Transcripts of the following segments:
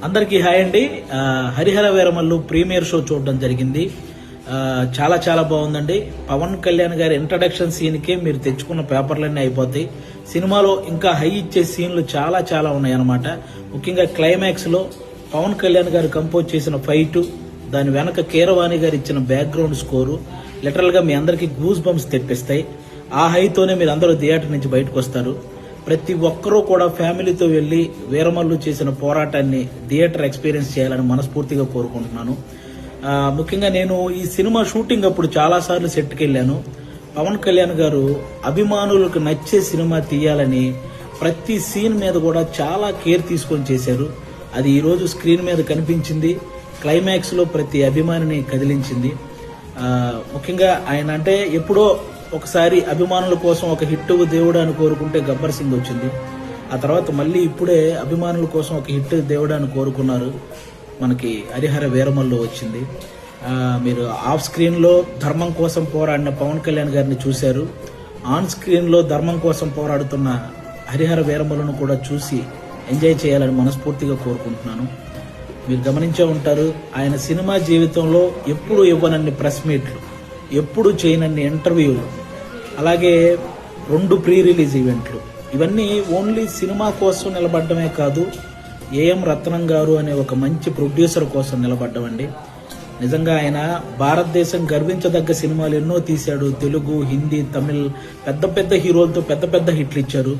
అందరికీ హాయ్ అండి. Harihara Veeramallu premiere show చూడడం జరిగింది. చాలా చాలా బాగుందండి. పవన్ కళ్యాణ్ గారి ఇంట్రడక్షన్ సీన్కే మీరు తెచ్చుకున్న పేపర్లన్నీ అయిపోతాయి. సినిమాలో ఇంకా హై ఇచ్చే సీన్లు చాలా చాలా ఉన్నాయి అన్నమాట. ముఖ్యంగా క్లైమాక్స్ లో పవన్ కళ్యాణ్ గారు కంపోజ్ చేసిన ఫైట్, దాని వెనక కీరవాణి గారు ఇచ్చిన బ్యాక్గ్రౌండ్ స్కోరు లిటరల్ గా మీ అందరికి గూస్ బంప్స్ తెప్పిస్తాయి. ఆ హైతోనే మీరు అందరూ థియేటర్ నుంచి బయటకు వస్తారు. ప్రతి ఒక్కరూ కూడా ఫ్యామిలీతో వెళ్లి వీరమల్లు చేసిన పోరాటాన్ని థియేటర్ ఎక్స్పీరియన్స్ చేయాలని మనస్ఫూర్తిగా కోరుకుంటున్నాను. ముఖ్యంగా నేను ఈ సినిమా షూటింగ్ అప్పుడు చాలా సార్లు సెట్కి వెళ్ళాను. పవన్ కళ్యాణ్ గారు అభిమానులకు నచ్చే సినిమా తీయాలని ప్రతి సీన్ మీద కూడా చాలా కేర్ తీసుకొని చేశారు. అది ఈరోజు స్క్రీన్ మీద కనిపించింది. క్లైమాక్స్ లో ప్రతి అభిమానిని కదిలించింది. ముఖ్యంగా ఆయన అంటే ఎప్పుడో ఒకసారి అభిమానుల కోసం ఒక హిట్ దేవుడు అని కోరుకుంటే గబ్బర్ సింగ్ వచ్చింది. ఆ తర్వాత మళ్ళీ ఇప్పుడే అభిమానుల కోసం ఒక హిట్ దేవుడు అని కోరుకున్నారు, మనకి హరిహర వీరమల్లు వచ్చింది. మీరు ఆఫ్ స్క్రీన్ లో ధర్మం కోసం పోరాడిన పవన్ కళ్యాణ్ గారిని చూశారు. ఆన్ స్క్రీన్ లో ధర్మం కోసం పోరాడుతున్న హరిహర వీరమల్లును కూడా చూసి ఎంజాయ్ చేయాలని మనస్ఫూర్తిగా కోరుకుంటున్నాను. మీరు గమనించే ఉంటారు, ఆయన సినిమా జీవితంలో ఎప్పుడు ఇవ్వనన్ని ప్రెస్ మీట్లు, ఎప్పుడు చేయనన్ని ఇంటర్వ్యూలు, అలాగే 2 ప్రీ రిలీజ్ ఈవెంట్లు, ఇవన్నీ ఓన్లీ సినిమా కోసం నిలబడ్డమే కాదు, ఏఎం రత్నం గారు అనే ఒక మంచి ప్రొడ్యూసర్ కోసం నిలబడ్డమండి. నిజంగా ఆయన భారతదేశం గర్వించదగ్గ సినిమాలు ఎన్నో తీశాడు. తెలుగు, హిందీ, తమిళ్ పెద్ద పెద్ద హీరోలతో పెద్ద పెద్ద హిట్లు ఇచ్చారు.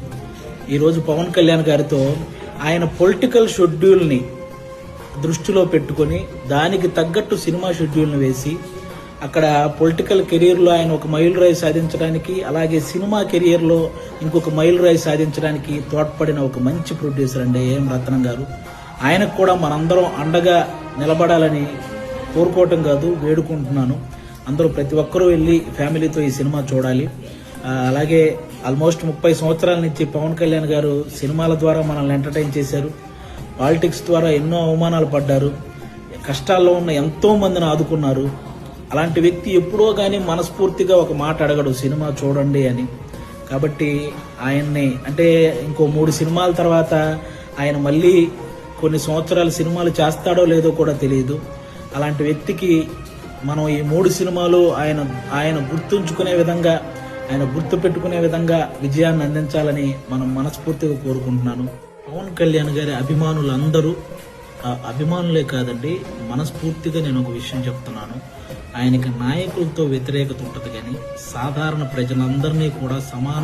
ఈరోజు పవన్ కళ్యాణ్ గారితో ఆయన పొలిటికల్ షెడ్యూల్ని దృష్టిలో పెట్టుకొని దానికి తగ్గట్టు సినిమా షెడ్యూల్ని వేసి అక్కడ పొలిటికల్ కెరీర్లో ఆయన ఒక మైల్ రాయి సాధించడానికి, అలాగే సినిమా కెరియర్లో ఇంకొక మైల్ రాయి సాధించడానికి తోడ్పడిన ఒక మంచి ప్రొడ్యూసర్ అండి ఏఎం రత్నం గారు. ఆయనకు కూడా మనందరం అండగా నిలబడాలని కోరుకోవటం కాదు, వేడుకుంటున్నాను. అందరూ ప్రతి ఒక్కరూ వెళ్ళి ఫ్యామిలీతో ఈ సినిమా చూడాలి. అలాగే ఆల్మోస్ట్ 30 సంవత్సరాల నుంచి పవన్ కళ్యాణ్ గారు సినిమాల ద్వారా మనల్ని ఎంటర్టైన్ చేశారు. పాలిటిక్స్ ద్వారా ఎన్నో అవమానాలు పడ్డారు. కష్టాల్లో ఉన్న ఎంతో మందిని ఆదుకున్నారు. అలాంటి వ్యక్తి ఎప్పుడో కానీ మనస్ఫూర్తిగా ఒక మాట అడగడు, సినిమా చూడండి అని. కాబట్టి ఆయన్ని అంటే ఇంకో 3 సినిమాల తర్వాత ఆయన మళ్ళీ కొన్ని సంవత్సరాలు సినిమాలు చేస్తాడో లేదో కూడా తెలియదు. అలాంటి వ్యక్తికి మనం ఈ 3 సినిమాలు ఆయన గుర్తుంచుకునే విధంగా, ఆయన గుర్తు పెట్టుకునే విధంగా విజయాన్ని అందించాలని మనం మనస్ఫూర్తిగా కోరుకుంటున్నాను. పవన్ కళ్యాణ్ గారి అభిమానులందరూ అభిమానులే కాదండి, మనస్ఫూర్తిగా నేను ఒక విషయం చెప్తున్నాను. ఆయనకి నాయకులతో వ్యతిరేకత ఉంటుంది, కానీ సాధారణ ప్రజలందరినీ కూడా సమాన